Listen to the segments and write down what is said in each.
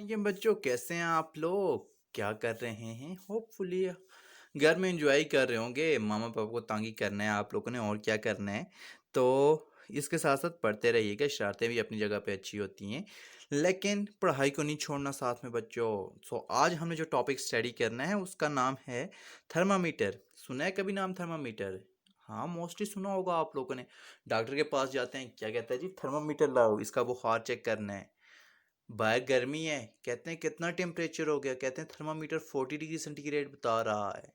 ये बच्चों कैसे हैं आप लोग? क्या कर रहे हैं? होपफुली घर में एंजॉय कर रहे होंगे। मामा पापा को तंग ही करना है आप लोगों ने, और क्या करना है। तो इसके साथ साथ पढ़ते रहिएगा। शरारतें भी अपनी जगह पे अच्छी होती हैं, लेकिन पढ़ाई को नहीं छोड़ना साथ में बच्चों। आज हमने जो टॉपिक स्टडी करना है उसका नाम है थर्मामीटर। सुना है कभी नाम थर्मामीटर? हाँ, मोस्टली सुना होगा आप लोगों ने। डॉक्टर के पास जाते हैं, क्या कहता है जी? थर्मामीटर लाओ, इसका बुखार चेक करना है। बाहर गर्मी है, कहते हैं कितना टेम्परेचर हो गया, कहते हैं थर्मामीटर 40 डिग्री सेंटीग्रेड बता रहा है।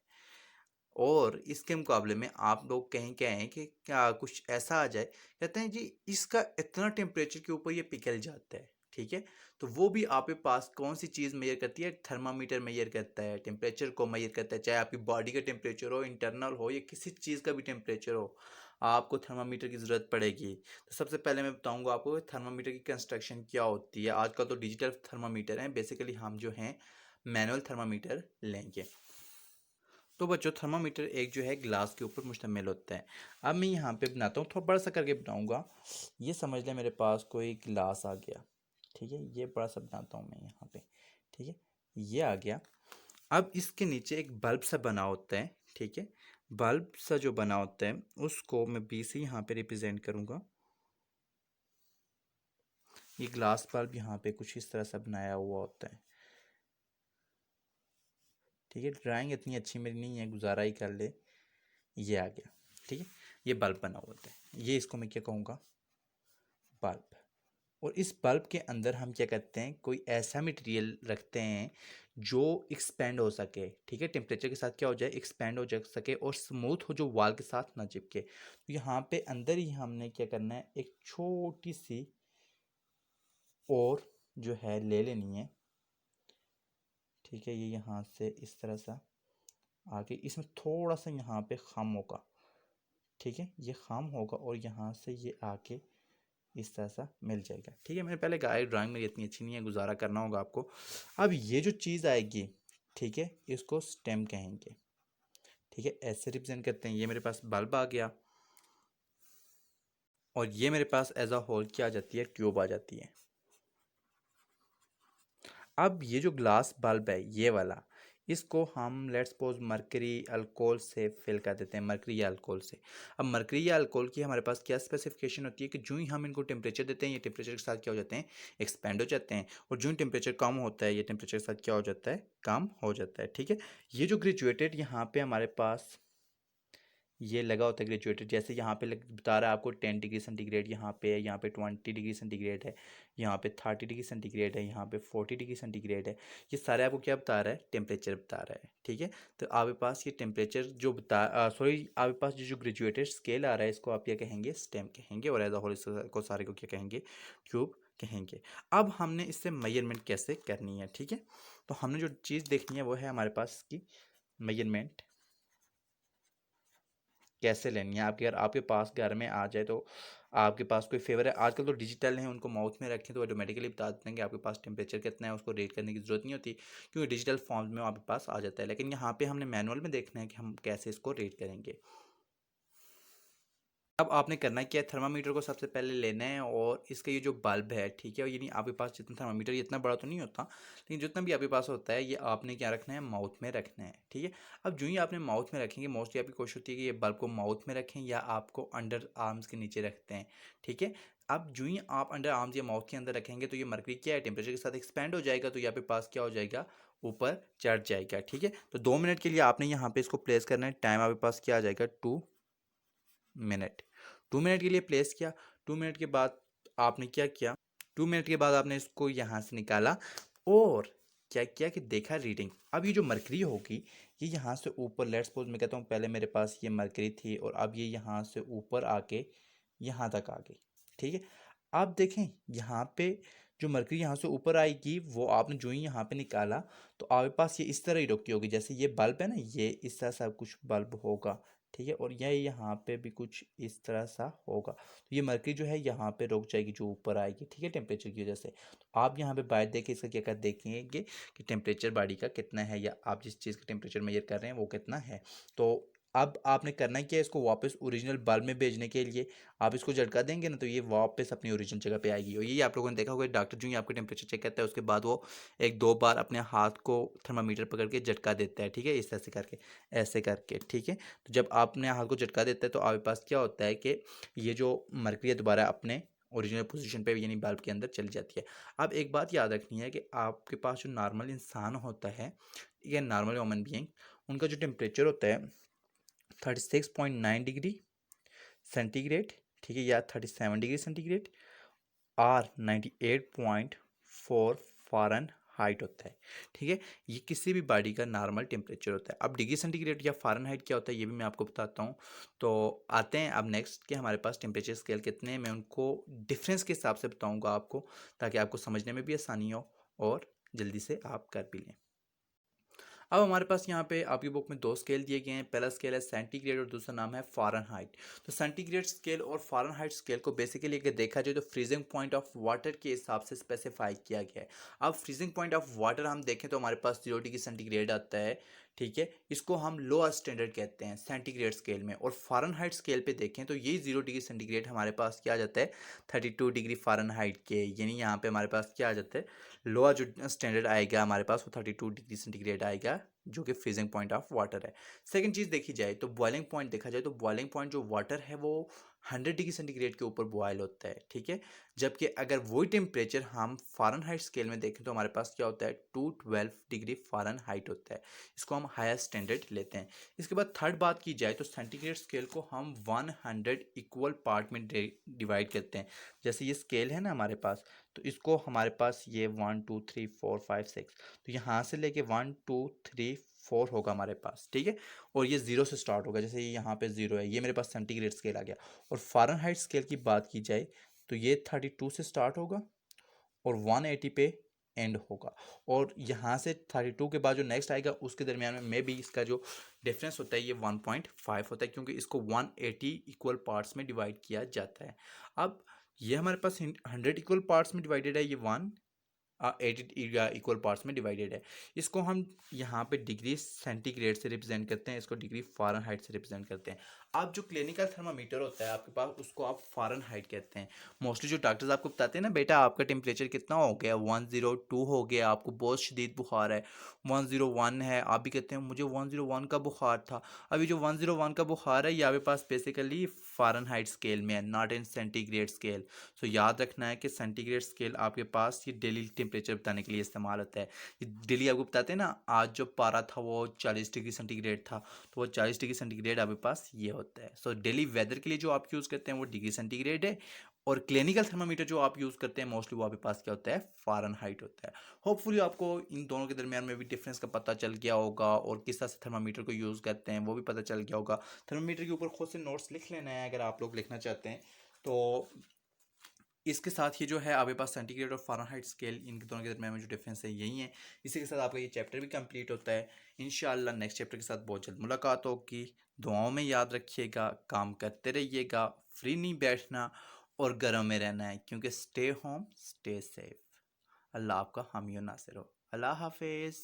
और इसके मुकाबले में आप लोग कहीं क्या हैं कि क्या कुछ ऐसा आ जाए, कहते हैं जी इसका इतना टेम्परेचर के ऊपर ये पिघल जाता है। ठीक है, तो वो भी आपके पास कौन सी चीज़ मेजर करती है? थर्मामीटर मेजर करता है, टेम्परेचर को मेजर करता है। चाहे आपकी बॉडी का टेम्परेचर हो, इंटरनल हो, या किसी चीज़ का भी टेम्परेचर हो, आपको थर्मामीटर की ज़रूरत पड़ेगी। तो सबसे पहले मैं बताऊंगा आपको थर्मामीटर की कंस्ट्रक्शन क्या होती है। आजकल तो डिजिटल थर्मामीटर हैं, बेसिकली हम जो हैं मैनुअल थर्मामीटर लेंगे। तो बच्चों, थर्मामीटर एक जो है ग्लास के ऊपर मुश्तमिल होता है। अब मैं यहाँ पे बनाता हूँ, थोड़ा बड़ा सा करके बनाऊँगा। ये समझ लें मेरे पास कोई गिलास आ गया। ठीक है, ये बड़ा सा बनाता हूँ मैं यहाँ पे। ठीक है, ये आ गया। अब इसके नीचे एक बल्ब सा बना होता है। ठीक है, बल्ब सा जो बना होता है उसको मैं बी से यहाँ पे रिप्रेजेंट करूँगा। ये ग्लास बल्ब यहाँ पे कुछ इस तरह से बनाया हुआ होता है। ठीक है, ड्राइंग इतनी अच्छी मेरी नहीं है, गुजारा ही कर ले। ये आ गया। ठीक है, ये बल्ब बना हुआ होता है। ये इसको मैं क्या कहूँगा? बल्ब। और इस बल्ब के अंदर हम क्या करते हैं, कोई ऐसा मटेरियल रखते हैं जो एक्सपेंड हो सके। ठीक है, टेम्परेचर के साथ क्या हो जाए, एक्सपेंड हो जा सके और स्मूथ हो, जो वॉल के साथ ना चिपके। तो यहाँ पे अंदर ही हमने क्या करना है, एक छोटी सी और जो है ले लेनी है। ठीक है, ये यहाँ से इस तरह सा आगे, इसमें थोड़ा सा यहाँ पे खम होगा। ठीक है, ये खम होगा और यहाँ से ये आके इस तरह सा मिल जाएगा। ठीक है, मैंने पहले कहा ड्राइंग मेरी इतनी अच्छी नहीं है, गुजारा करना होगा आपको। अब ये जो चीज़ आएगी, ठीक है, इसको स्टेम कहेंगे। ठीक है, ऐसे रिप्रेजेंट करते हैं। ये मेरे पास बल्ब आ गया और ये मेरे पास एज अ होल क्या आ जाती है, ट्यूब आ जाती है। अब ये जो ग्लास बल्ब है ये वाला, इसको हम लेट्स सपोज मरकरी अल्कोहल से फिल कर देते हैं, मरकरी या अल्कोहल से। अब मरकरी या अल्कोहल की हमारे पास क्या स्पेसिफिकेशन होती है कि जो ही हम इनको टेम्परेचर देते हैं, ये टेम्परेचर के साथ क्या हो जाते हैं, एक्सपेंड हो जाते हैं। और जो ही टेम्परेचर कम होता है, ये टेम्परेचर के साथ क्या हो जाता है, कम हो जाता है। ठीक है, ये जो ग्रेजुएटेड यहाँ पे हमारे पास ये लगा होता है ग्रेजुएटेड, जैसे यहाँ पे बता रहा है आपको 10 डिग्री सेंटीग्रेड यहाँ पे है, यहाँ पे 20 डिग्री सेंटीग्रेड है, यहाँ पे 30 डिग्री सेंटीग्रेड है, यहाँ पे 40 डिग्री सेंटीग्रेड है। ये सारे आपको क्या बता रहा है, टेम्परेचर बता रहा है। ठीक है, तो आपके पास ये टेम्परेचर जो बता सॉरी आपके पास जो ग्रेजुएटेड स्केल आ रहा है, इसको आप क्या कहेंगे, स्टेम कहेंगे। और एज अ होल को सारे को क्या कहेंगे, ट्यूब कहेंगे। अब हमने इससे मेजरमेंट कैसे करनी है। ठीक है, तो हमने जो चीज़ देखनी है वो है हमारे पास इसकी मेजरमेंट कैसे लेनी है। आपके अगर आपके पास घर में आ जाए तो आपके पास कोई फेवर है, आजकल तो डिजिटल है, उनको माउथ में रखें तो ऑटोमेटिकली बता देते हैं कि आपके पास टेम्परेचर कितना है, उसको रेट करने की ज़रूरत नहीं होती, क्योंकि डिजिटल फॉर्म में आपके पास आ जाता है। लेकिन यहाँ पे हमने मैनुअल में देखना है कि हम कैसे इसको रेट करेंगे। अब आपने करना क्या है, थर्मामीटर को सबसे पहले लेना है और इसका ये जो बल्ब है, ठीक है, यानी आपके पास जितना थर्मामीटर, ये इतना बड़ा तो नहीं होता, लेकिन जितना भी आपके पास होता है ये आपने क्या रखना है, माउथ में रखना है। ठीक है, अब जो ही आपने माउथ में रखेंगे, मोस्टली आपकी कोशिश होती है कि ये बल्ब को माउथ में रखें या आपको अंडर आर्म्स के नीचे रखते हैं। ठीक है, अब जो ही आप अंडर आर्म्स या माउथ के अंदर रखेंगे तो ये मरकरी क्या है, टेम्परेचर के साथ एक्सपेंड हो जाएगा, तो ये आपके पास क्या हो जाएगा, ऊपर चढ़ जाएगा। ठीक है, तो 2 मिनट के लिए आपने यहाँ पे इसको प्लेस करना है। टाइम आपके पास क्या आ जाएगा, 2 मिनट। 2 मिनट के लिए प्लेस किया। 2 मिनट के बाद आपने क्या किया, 2 मिनट के बाद आपने इसको यहाँ से निकाला और क्या किया कि देखा रीडिंग। अब ये जो मरकरी होगी, ये यहाँ से ऊपर, लेट्स सपोज मैं कहता हूँ पहले मेरे पास ये मरकरी थी और अब ये यहाँ से ऊपर आके यहाँ तक आ गई। ठीक है, आप देखें यहाँ पे जो मरकरी यहाँ से ऊपर आएगी, वो आपने जो ही यहाँ पे निकाला तो आपके पास ये इस तरह ही रुकी होगी। जैसे ये बल्ब है ना, ये इस तरह सा कुछ बल्ब होगा। ठीक है, और यह यहाँ पे भी कुछ इस तरह सा होगा, तो ये मरकरी जो है यहाँ पे रुक जाएगी, जो ऊपर आएगी। ठीक है, टेम्परेचर की वजह से। तो आप यहाँ पे बाहर देखें, इसका क्या कर देखेंगे कि टेम्परेचर बॉडी का कितना है, या आप जिस चीज़ का टेम्परेचर मेजर कर रहे हैं वो कितना है। तो अब आपने करना क्या है, इसको वापस ओरिजिनल बल्ब में भेजने के लिए आप इसको झटका देंगे ना, तो ये वापस अपनी ओरिजिनल जगह पे आएगी। और ये आप लोगों ने देखा होगा, डॉक्टर जो ही आपका टेम्परेचर चेक करता है उसके बाद वो एक दो बार अपने हाथ को थर्मामीटर पकड़ के झटका देता है, ठीक है, इस तरह से करके, ऐसे करके, ठीक है। तो जब आपने हाथ को झटका देता है तो आपके पास क्या होता है कि ये जो मरकरी है दोबारा अपने ओरिजिनल पोजीशन पे यानी बल्ब के अंदर चली जाती है। अब एक बात याद रखनी है कि आपके पास जो नॉर्मल इंसान होता है या नॉर्मल ह्यूमन बीइंग, उनका जो टेम्परेचर होता है 36.9 डिग्री सेंटीग्रेड, ठीक है, या 37 डिग्री सेंटीग्रेड, और 98.4 फॉरन हाइट होता है, ठीक है। ये किसी भी बॉडी का नॉर्मल टेम्परेचर होता है। अब डिग्री सेंटीग्रेड या फॉरन हाइट क्या होता है ये भी मैं आपको बताता हूँ। तो आते हैं अब नेक्स्ट कि हमारे पास टेम्परेचर स्केल कितने हैं, मैं उनको डिफरेंस के हिसाब से बताऊँगा आपको, ताकि आपको समझने में भी आसानी हो और जल्दी से आप कर भी लें। अब हमारे पास यहाँ पे आपकी बुक में दो स्केल दिए गए हैं। पहला स्केल है सेंटीग्रेड और दूसरा नाम है फ़ारेनहाइट। तो सेंटीग्रेड स्केल और फ़ारेनहाइट स्केल को बेसिकली अगर देखा जाए तो फ्रीजिंग पॉइंट ऑफ वाटर के हिसाब से स्पेसिफाई किया गया है। अब फ्रीजिंग पॉइंट ऑफ वाटर हम देखें तो हमारे पास 0 डिग्री सेंटीग्रेड आता है, ठीक है। इसको हम लोअर स्टैंडर्ड कहते हैं सेंटीग्रेड स्केल में। और फ़ारेनहाइट स्केल पे देखें तो यही 0 डिग्री सेंटीग्रेड हमारे पास क्या आ जाता है 32 डिग्री फ़ारेनहाइट के, यानी यहाँ पे हमारे पास क्या आ जाता है, लोअर जो स्टैंडर्ड आएगा हमारे पास वो 32 डिग्री सेंटीग्रेड आएगा, जो कि फ्रीजिंग पॉइंट ऑफ वाटर है। सेकंड चीज़ देखी जाए तो बॉइलिंग पॉइंट देखा जाए तो बॉइलिंग पॉइंट जो वाटर है वो 100 डिग्री सेंटीग्रेड के ऊपर बॉयल होता है, ठीक है। जबकि अगर वही टेम्परेचर हम फ़ारेनहाइट स्केल में देखें तो हमारे पास क्या होता है 212 डिग्री फ़ारेनहाइट होता है। इसको हम हायर स्टैंडर्ड लेते हैं। इसके बाद थर्ड बात की जाए तो सेंटीग्रेड स्केल को हम 100 इक्वल पार्ट में डिवाइड करते हैं। जैसे ये स्केल है ना हमारे पास, तो इसको हमारे पास ये 1 2 3 4 5 6, तो यहाँ से लेके 1 2 3 4 होगा हमारे पास, ठीक है। और ये ज़ीरो से स्टार्ट होगा, जैसे ये यहाँ पे ज़ीरो है, ये मेरे पास सेंटीग्रेड स्केल आ गया। और फ़ारेनहाइट स्केल की बात की जाए तो ये 32 से स्टार्ट होगा और 180 पे एंड होगा। और यहाँ से 32 के बाद जो नेक्स्ट आएगा उसके दरमियान में भी इसका जो डिफरेंस होता है ये 1.5 होता है, क्योंकि इसको 180 इक्वल पार्ट्स में डिवाइड किया जाता है। अब ये हमारे पास 100 इक्वल पार्ट्स में डिवाइडेड है, ये 80 इक्वल पार्ट्स में डिवाइडेड है। इसको हम यहाँ पे डिग्री सेंटीग्रेड से रिप्रेजेंट करते हैं, इसको डिग्री फ़ारेनहाइट से रिप्रेजेंट करते हैं। अब जो क्लिनिकल थर्मामीटर होता है आपके पास उसको आप फ़ारेनहाइट कहते हैं। मोस्टली जो डॉक्टर्स आपको बताते हैं ना, बेटा आपका टेम्परेचर कितना हो गया, 102 हो गया, आपको बहुत शदीद बुखार है, 101 है, आप भी कहते हैं मुझे 101 का बुखार था। अभी जो 101 का बुखार है ये आपके पास बेसिकली फ़ारेनहाइट स्केल में है, नॉट इन सेंटीग्रेड स्केल। सो याद रखना है कि सेंटीग्रेड स्केल आपके पास ये डेली टेम्परेचर बताने के लिए इस्तेमाल होता है। ये डेली आपको बताते हैं ना, आज जो पारा था वो 40 डिग्री सेंटीग्रेड था, तो वो 40 डिग्री सेंटीग्रेड आपके पास ये होता है। सो डेली वेदर के लिए जो आप यूज़ करते हैं वो डिग्री सेंटीग्रेड है, और क्लिनिकल थर्मामीटर जो आप यूज़ करते हैं मोस्टली वो आपके पास क्या होता है फ़ारेनहाइट होता है। होपफुली आपको इन दोनों के दरमियान में भी डिफरेंस का पता चल गया होगा, और किस तरह से थर्मामीटर को यूज़ करते हैं वो भी पता चल गया होगा। थर्मामीटर के ऊपर खुद से नोट्स लिख लेना है अगर आप लोग लिखना चाहते हैं तो। इसके साथ ये जो है आपके पास सेंटीग्रेड और फ़ारेनहाइट स्केल, इन दोनों के दरमियान में जो डिफरेंस है यही है। इसी के साथ आपका ये चैप्टर भी कंप्लीट होता है। इंशाल्लाह नेक्स्ट चैप्टर के साथ बहुत जल्द मुलाकात होगी। दुआओं में याद रखिएगा, काम करते रहिएगा, फ्री नहीं बैठना और घरों में रहना है, क्योंकि स्टे होम स्टे सेफ। अल्लाह आपका हामी और नासिर हो। अल्लाह हाफिज़।